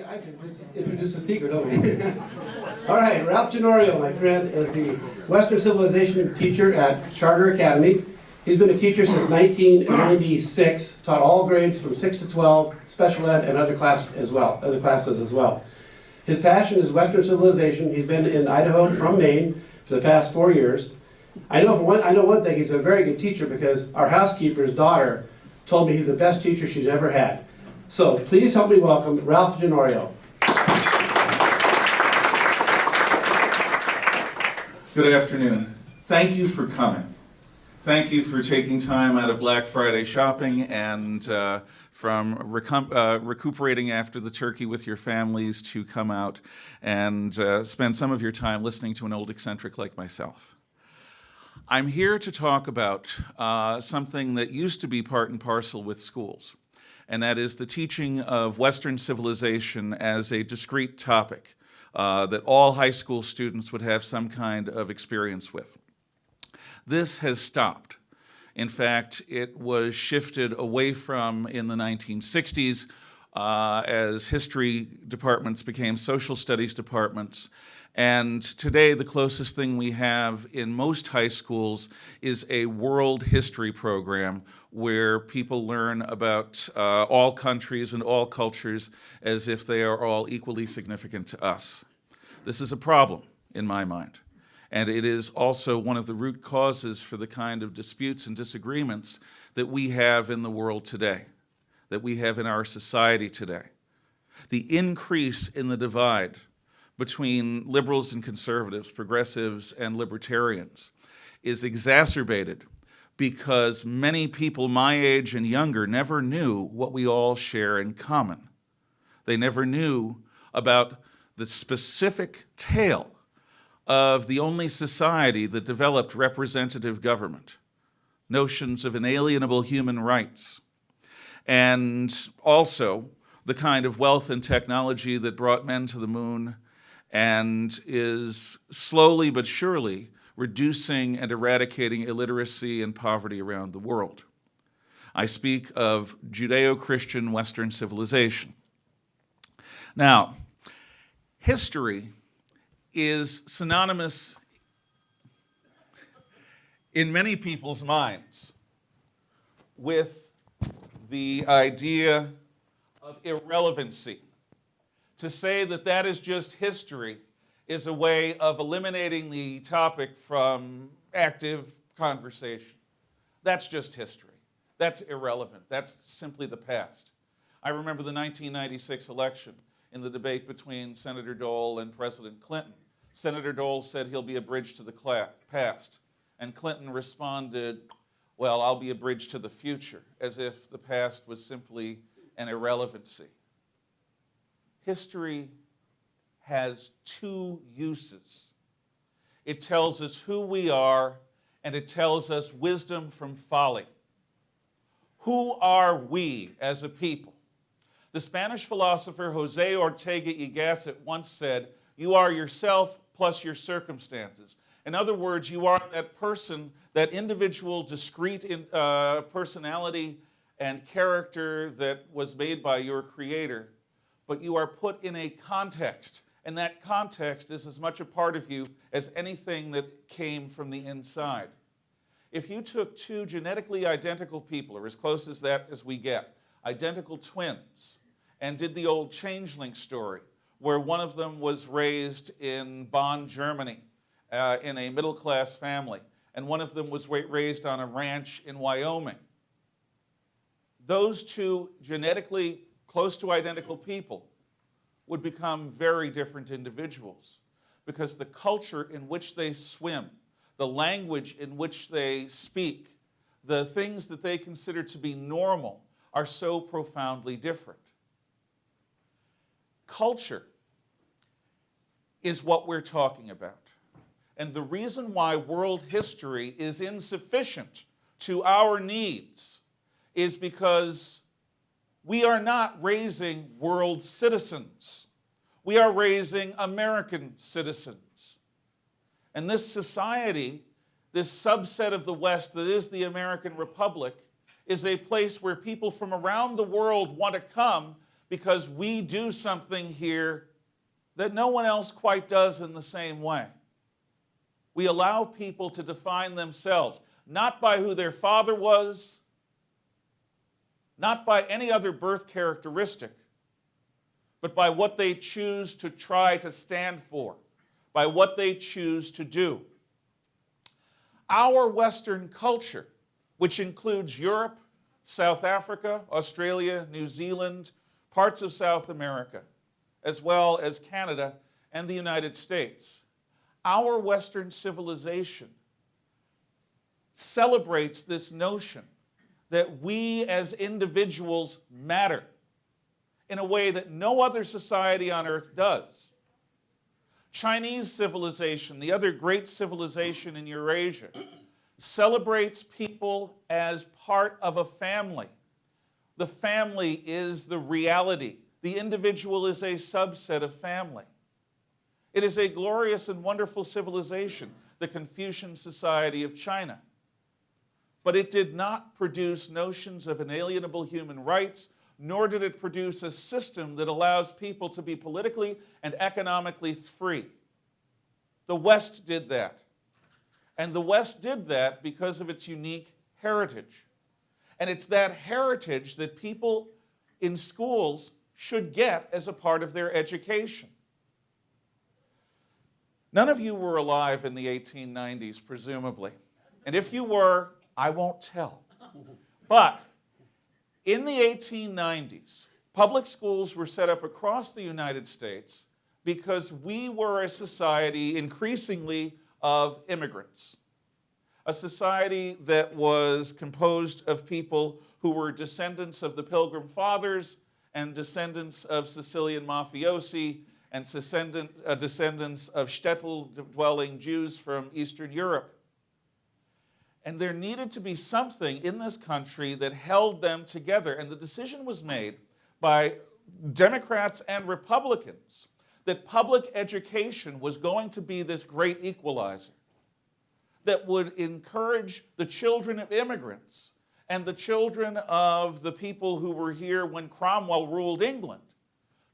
I can introduce the speaker, don't we? All right, Ralph Ginorio, my friend, is the Western Civilization teacher at Charter Academy. He's been a teacher since 1996, taught all grades from 6 to 12, special ed, and other classes as well. His passion is Western civilization. He's been in Idaho from Maine for the past 4 years. I know one thing, he's a very good teacher because our housekeeper's daughter told me he's the best teacher she's ever had. So please help me welcome Ralph Ginorio. Good afternoon. Thank you for coming. Thank you for taking time out of Black Friday shopping and from recuperating after the turkey with your families to come out and spend some of your time listening to an old eccentric like myself. I'm here to talk about something that used to be part and parcel with schools, and that is the teaching of Western civilization as a discrete topic that all high school students would have some kind of experience with. This has stopped. In fact, it was shifted away from in the 1960s as history departments became social studies departments. And today, the closest thing we have in most high schools is a world history program where people learn about all countries and all cultures as if they are all equally significant to us. This is a problem, in my mind. And it is also one of the root causes for the kind of disputes and disagreements that we have in the world today, that we have in our society today. The increase in the divide between liberals and conservatives, progressives and libertarians, is exacerbated because many people my age and younger never knew what we all share in common. They never knew about the specific tale of the only society that developed representative government, notions of inalienable human rights, and also the kind of wealth and technology that brought men to the moon and is slowly but surely reducing and eradicating illiteracy and poverty around the world. I speak of Judeo-Christian Western civilization. Now, history is synonymous in many people's minds with the idea of irrelevancy. To say that that is just history is a way of eliminating the topic from active conversation. That's just history. That's irrelevant. That's simply the past. I remember the 1996 election in the debate between Senator Dole and President Clinton. Senator Dole said he'll be a bridge to the past, and Clinton responded, well, I'll be a bridge to the future, as if the past was simply an irrelevancy. History has two uses. It tells us who we are, and it tells us wisdom from folly. Who are we as a people? The Spanish philosopher Jose Ortega y Gasset once said, you are yourself plus your circumstances. In other words, you are that person, that individual, discrete personality and character that was made by your Creator, but you are put in a context, and that context is as much a part of you as anything that came from the inside. If you took two genetically identical people, or as close as that as we get, identical twins, and did the old changeling story, where one of them was raised in Bonn, Germany, in a middle-class family, and one of them was raised on a ranch in Wyoming. Those two genetically close to identical people would become very different individuals because the culture in which they swim, the language in which they speak, the things that they consider to be normal are so profoundly different. Culture is what we're talking about. And the reason why world history is insufficient to our needs is because we are not raising world citizens. We are raising American citizens. And this society, this subset of the West that is the American Republic, is a place where people from around the world want to come because we do something here that no one else quite does in the same way. We allow people to define themselves, not by who their father was, not by any other birth characteristic, but by what they choose to try to stand for, by what they choose to do. Our Western culture, which includes Europe, South Africa, Australia, New Zealand, parts of South America, as well as Canada and the United States, our Western civilization celebrates this notion that we as individuals matter in a way that no other society on earth does. Chinese civilization, the other great civilization in Eurasia, celebrates people as part of a family. The family is the reality. The individual is a subset of family. It is a glorious and wonderful civilization, the Confucian Society of China. But it did not produce notions of inalienable human rights, nor did it produce a system that allows people to be politically and economically free. The West did that. And the West did that because of its unique heritage. And it's that heritage that people in schools should get as a part of their education. None of you were alive in the 1890s, presumably. And if you were, I won't tell. But in the 1890s, public schools were set up across the United States because we were a society increasingly of immigrants. A society that was composed of people who were descendants of the Pilgrim Fathers and descendants of Sicilian mafiosi and descendants of shtetl-dwelling Jews from Eastern Europe. And there needed to be something in this country that held them together. And the decision was made by Democrats and Republicans that public education was going to be this great equalizer that would encourage the children of immigrants and the children of the people who were here when Cromwell ruled England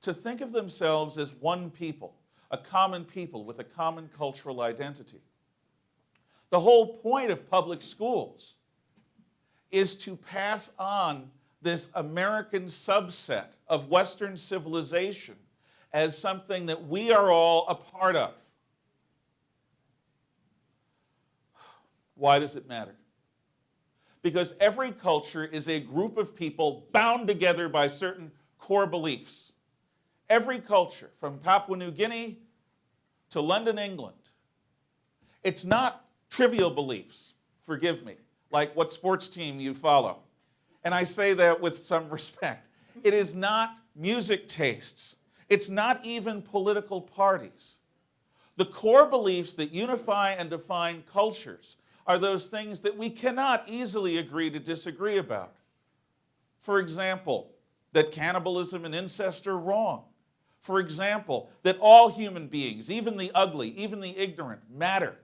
to think of themselves as one people, a common people with a common cultural identity. The whole point of public schools is to pass on this American subset of Western civilization as something that we are all a part of. Why does it matter? Because every culture is a group of people bound together by certain core beliefs. Every culture, from Papua New Guinea to London, England, it's not trivial beliefs, forgive me, like what sports team you follow. And I say that with some respect. It is not music tastes. It's not even political parties. The core beliefs that unify and define cultures are those things that we cannot easily agree to disagree about. For example, that cannibalism and incest are wrong. For example, that all human beings, even the ugly, even the ignorant, matter.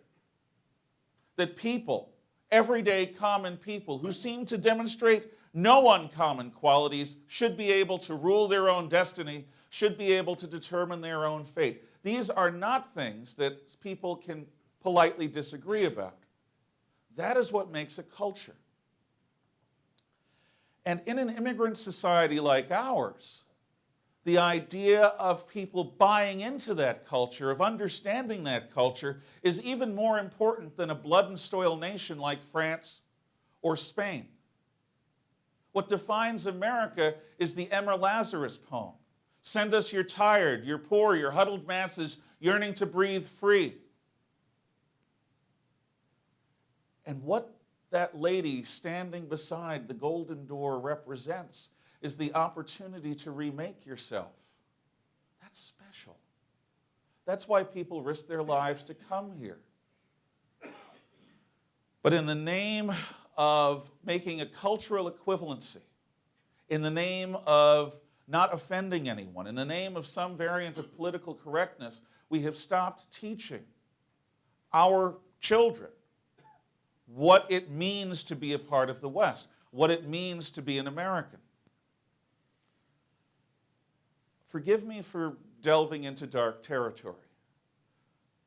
That people, everyday common people who seem to demonstrate no uncommon qualities, should be able to rule their own destiny, should be able to determine their own fate. These are not things that people can politely disagree about. That is what makes a culture. And in an immigrant society like ours, the idea of people buying into that culture, of understanding that culture, is even more important than a blood and soil nation like France or Spain. What defines America is the Emma Lazarus poem. Send us your tired, your poor, your huddled masses yearning to breathe free. And what that lady standing beside the golden door represents is the opportunity to remake yourself. That's special. That's why people risk their lives to come here. But in the name of making a cultural equivalency, in the name of not offending anyone, in the name of some variant of political correctness, we have stopped teaching our children what it means to be a part of the West, what it means to be an American. Forgive me for delving into dark territory.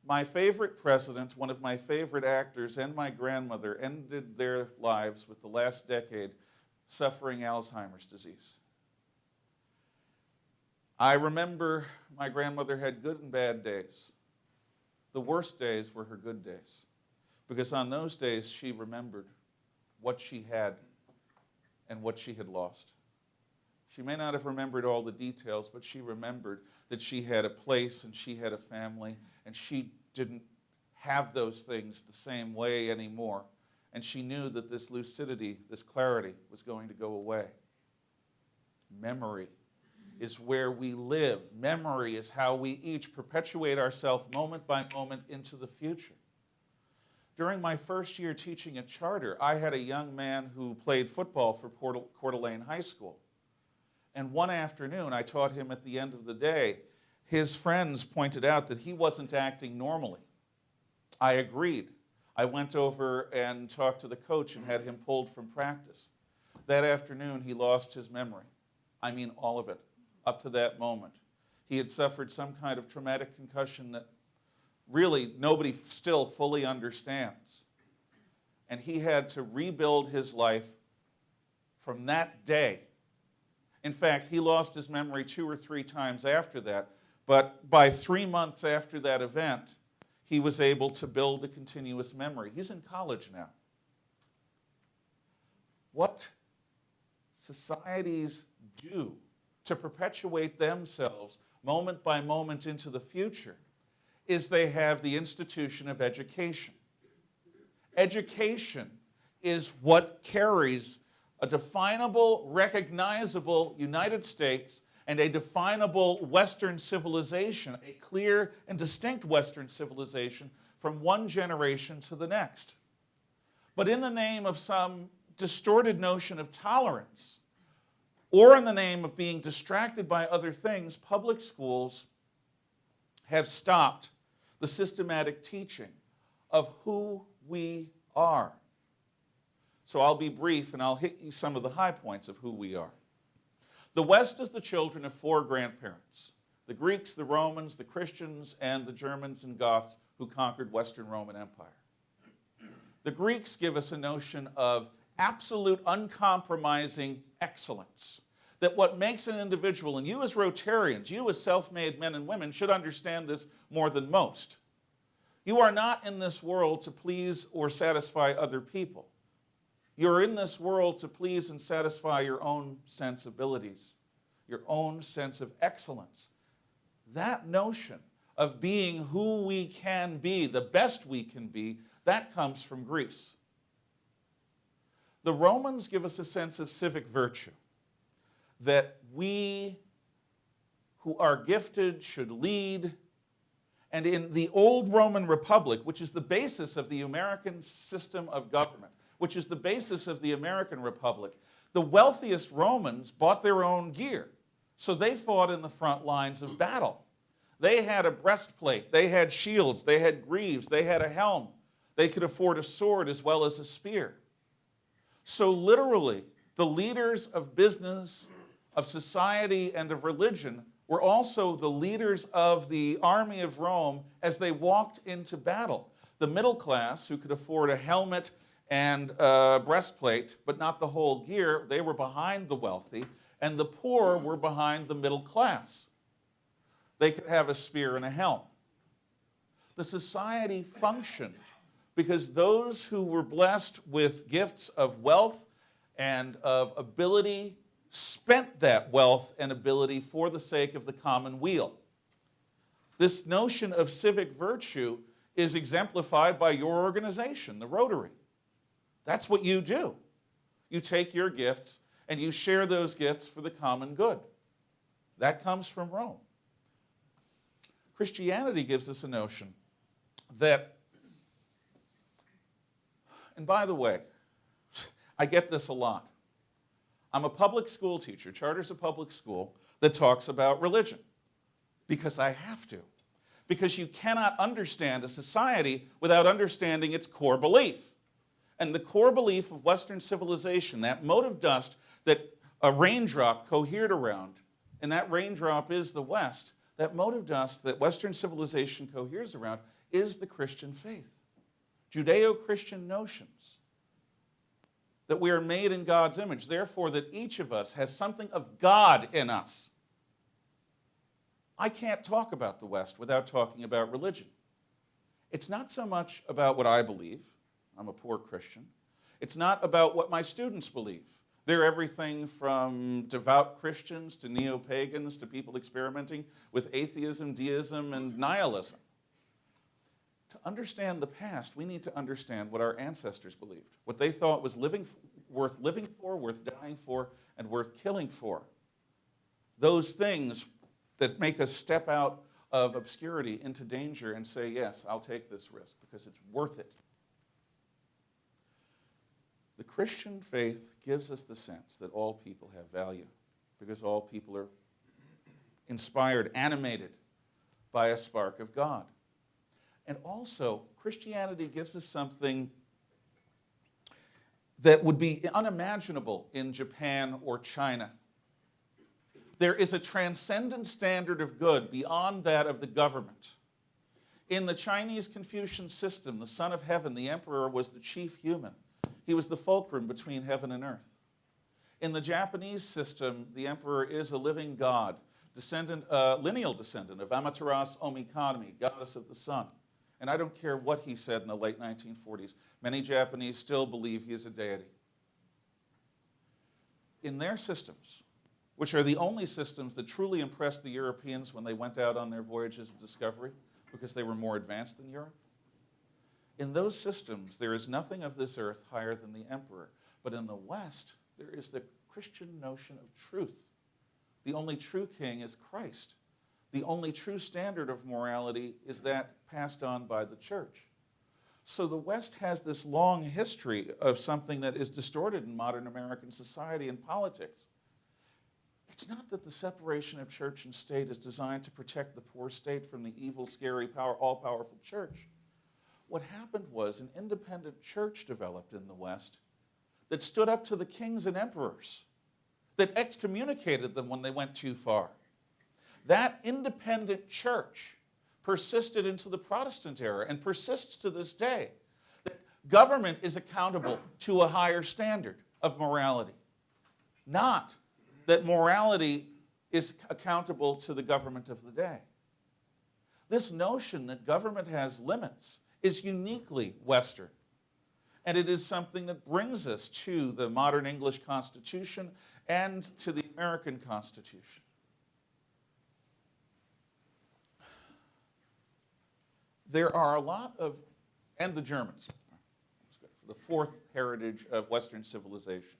My favorite president, one of my favorite actors, and my grandmother ended their lives with the last decade suffering Alzheimer's disease. I remember my grandmother had good and bad days. The worst days were her good days, because on those days she remembered what she had and what she had lost. She may not have remembered all the details, but she remembered that she had a place and she had a family, and she didn't have those things the same way anymore. And she knew that this lucidity, this clarity, was going to go away. Memory is where we live. Memory is how we each perpetuate ourselves moment by moment into the future. During my first year teaching at Charter, I had a young man who played football for Coeur d'Alene High School. And one afternoon, I taught him at the end of the day, his friends pointed out that he wasn't acting normally. I agreed. I went over and talked to the coach and had him pulled from practice. That afternoon, he lost his memory. I mean, all of it, up to that moment. He had suffered some kind of traumatic concussion that really nobody still fully understands. And he had to rebuild his life from that day. In fact, he lost his memory 2 or 3 times after that, but by 3 months after that event, he was able to build a continuous memory. He's in college now. What societies do to perpetuate themselves moment by moment into the future is they have the institution of education. Education is what carries a definable, recognizable United States and a definable Western civilization, a clear and distinct Western civilization from one generation to the next. But in the name of some distorted notion of tolerance, or in the name of being distracted by other things, public schools have stopped the systematic teaching of who we are. So I'll be brief and I'll hit you some of the high points of who we are. The West is the children of 4 grandparents: the Greeks, the Romans, the Christians, and the Germans and Goths who conquered Western Roman Empire. The Greeks give us a notion of absolute uncompromising excellence. That what makes an individual, and you as Rotarians, you as self-made men and women should understand this more than most. You are not in this world to please or satisfy other people. You're in this world to please and satisfy your own sensibilities, your own sense of excellence. That notion of being who we can be, the best we can be, that comes from Greece. The Romans give us a sense of civic virtue, that we who are gifted should lead. And in the old Roman Republic, which is the basis of the American system of government, which is the basis of the American Republic, the wealthiest Romans bought their own gear. So they fought in the front lines of battle. They had a breastplate, they had shields, they had greaves, they had a helm. They could afford a sword as well as a spear. So literally, the leaders of business, of society, and of religion were also the leaders of the army of Rome as they walked into battle. The middle class, who could afford a helmet and a breastplate, but not the whole gear, they were behind the wealthy, and the poor were behind the middle class. They could have a spear and a helm. The society functioned because those who were blessed with gifts of wealth and of ability spent that wealth and ability for the sake of the common weal. This notion of civic virtue is exemplified by your organization, the Rotary. That's what you do. You take your gifts and you share those gifts for the common good. That comes from Rome. Christianity gives us a notion that, and by the way, I get this a lot. I'm a public school teacher. Charter's a public school that talks about religion because I have to. Because you cannot understand a society without understanding its core belief. And the core belief of Western civilization, that mote of dust that a raindrop cohered around, and that raindrop is the West, that mote of dust that Western civilization coheres around is the Christian faith. Judeo-Christian notions that we are made in God's image, therefore that each of us has something of God in us. I can't talk about the West without talking about religion. It's not so much about what I believe. I'm a poor Christian. It's not about what my students believe. They're everything from devout Christians to neo-pagans to people experimenting with atheism, deism, and nihilism. To understand the past, we need to understand what our ancestors believed, what they thought was worth living for, worth dying for, and worth killing for. Those things that make us step out of obscurity into danger and say, yes, I'll take this risk because it's worth it. The Christian faith gives us the sense that all people have value because all people are inspired, animated by a spark of God. And also, Christianity gives us something that would be unimaginable in Japan or China. There is a transcendent standard of good beyond that of the government. In the Chinese Confucian system, the son of heaven, the emperor, was the chief human. He was the fulcrum between heaven and earth. In the Japanese system, the emperor is a living god, lineal descendant of Amaterasu Omikami, goddess of the sun. And I don't care what he said in the late 1940s. Many Japanese still believe he is a deity. In their systems, which are the only systems that truly impressed the Europeans when they went out on their voyages of discovery, because they were more advanced than Europe, in those systems, there is nothing of this earth higher than the emperor. But in the West, there is the Christian notion of truth. The only true king is Christ. The only true standard of morality is that passed on by the church. So the West has this long history of something that is distorted in modern American society and politics. It's not that the separation of church and state is designed to protect the poor state from the evil, scary, all-powerful church. What happened was an independent church developed in the West that stood up to the kings and emperors, that excommunicated them when they went too far. That independent church persisted into the Protestant era and persists to this day. That government is accountable to a higher standard of morality, not that morality is accountable to the government of the day. This notion that government has limits is uniquely Western. And it is something that brings us to the modern English Constitution and to the American Constitution. There are a lot of, and the Germans, the fourth heritage of Western civilization.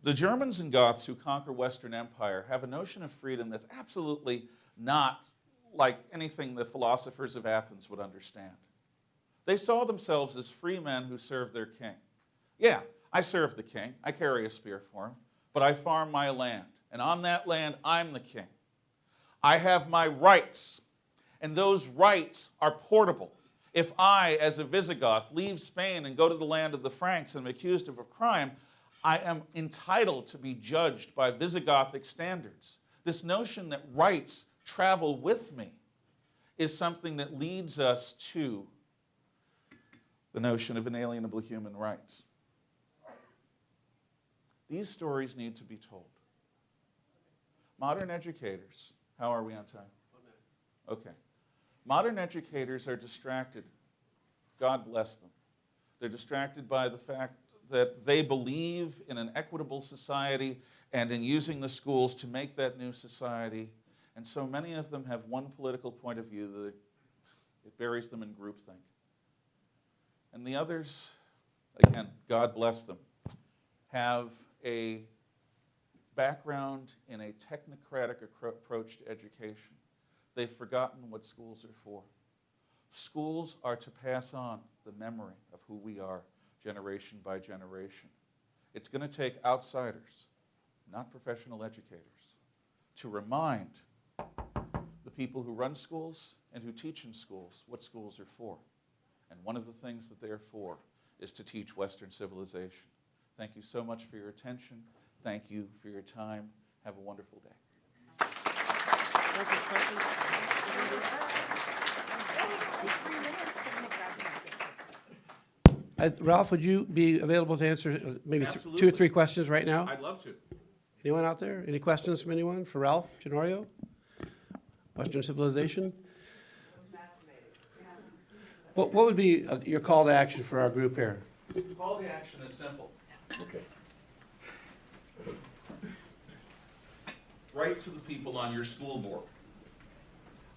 The Germans and Goths who conquer Western Empire have a notion of freedom that's absolutely not like anything the philosophers of Athens would understand. They saw themselves as free men who served their king. Yeah, I serve the king, I carry a spear for him, but I farm my land, and on that land I'm the king. I have my rights, and those rights are portable. If I, as a Visigoth, leave Spain and go to the land of the Franks and am accused of a crime, I am entitled to be judged by Visigothic standards. This notion that rights travel with me is something that leads us to the notion of inalienable human rights. These stories need to be told. Modern educators, how are we on time? Okay. Modern educators are distracted. God bless them. They're distracted by the fact that they believe in an equitable society and in using the schools to make that new society. And so many of them have one political point of view that it buries them in groupthink. And the others, again, God bless them, have a background in a technocratic approach to education. They've forgotten what schools are for. Schools are to pass on the memory of who we are generation by generation. It's going to take outsiders, not professional educators, to remind the people who run schools and who teach in schools what schools are for. And one of the things that they're for is to teach Western civilization. Thank you so much for your attention. Thank you for your time. Have a wonderful day. Thank you. Questions? Ralph, would you be available to answer maybe two or Absolutely. three questions right now? I'd love to. Anyone out there? Any questions from anyone for Ralph Ginorio? Western civilization? What would be your call to action for our group here? The call to action is simple. Okay. Write to the people on your school board.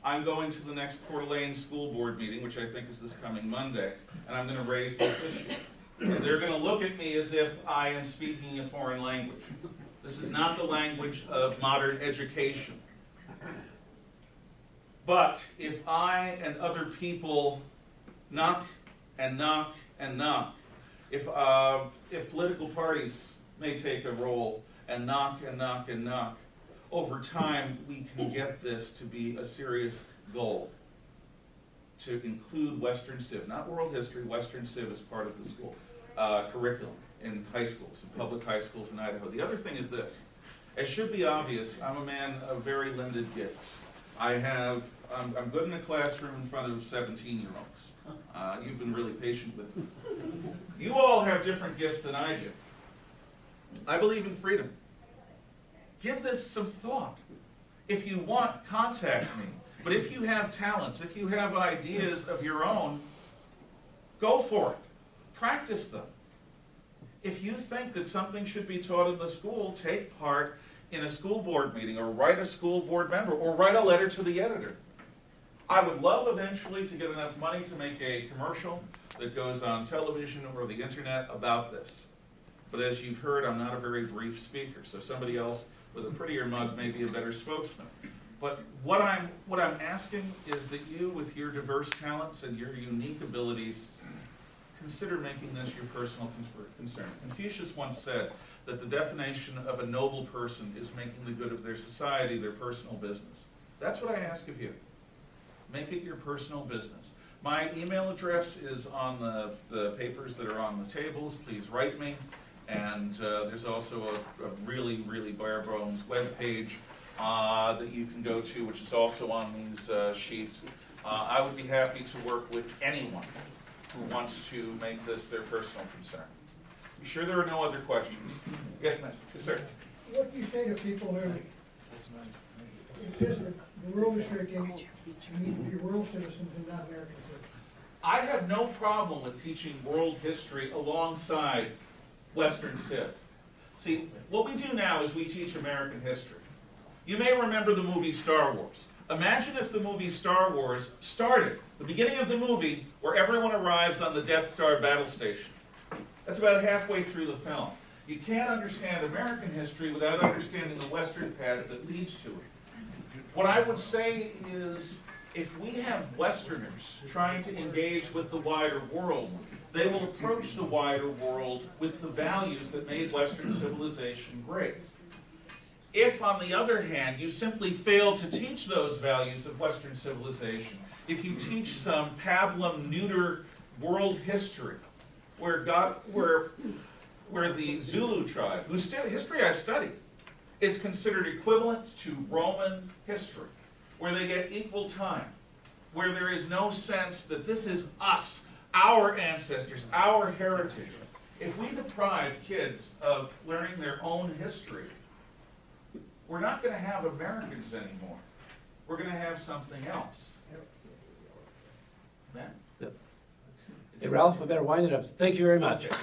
I'm going to the next Coeur d'Alene school board meeting, which I think is this coming Monday, and I'm going to raise this issue. And they're going to look at me as if I am speaking a foreign language. This is not the language of modern education. But if I and other people knock and knock and knock, if political parties may take a role and knock and knock and knock, over time, we can get this to be a serious goal, to include Western Civ, not world history, Western Civ as part of the school curriculum in high schools, in public high schools in Idaho. The other thing is this. It should be obvious, I'm a man of very limited gifts. I'm good in a classroom in front of 17-year-olds. You've been really patient with me. You all have different gifts than I do. I believe in freedom. Give this some thought. If you want, contact me. But if you have talents, if you have ideas of your own, go for it. Practice them. If you think that something should be taught in the school, take part in a school board meeting, or write a school board member, or write a letter to the editor. I would love eventually to get enough money to make a commercial that goes on television or the internet about this. But as you've heard, I'm not a very brief speaker, so somebody else with a prettier mug may be a better spokesman. But what I'm asking is that you, with your diverse talents and your unique abilities, consider making this your personal concern. Confucius once said that the definition of a noble person is making the good of their society their personal business. That's what I ask of you. Make it your personal business. My email address is on the papers that are on the tables. Please write me. And there's also a really, really bare bones webpage that you can go to, which is also on these sheets. I would be happy to work with anyone who wants to make this their personal concern. You sure there are no other questions? Yes, ma'am. Yes, sir. What do you say to people who insist that the world is shrinking, we need to be world citizens and not American citizens? I have no problem with teaching world history alongside Western Civ. See, what we do now is we teach American history. You may remember the movie Star Wars. Imagine if the movie Star Wars started, the beginning of the movie, where everyone arrives on the Death Star battle station. That's about halfway through the film. You can't understand American history without understanding the Western past that leads to it. What I would say is, if we have Westerners trying to engage with the wider world, they will approach the wider world with the values that made Western civilization great. If, on the other hand, you simply fail to teach those values of Western civilization, if you teach some pablum neuter world history, where the Zulu tribe, whose history I've studied, is considered equivalent to Roman history, where they get equal time, where there is no sense that this is us, our ancestors, our heritage. If we deprive kids of learning their own history, we're not going to have Americans anymore. We're going to have something else. Hey, Ralph, I better wind it up. Thank you very much. Okay.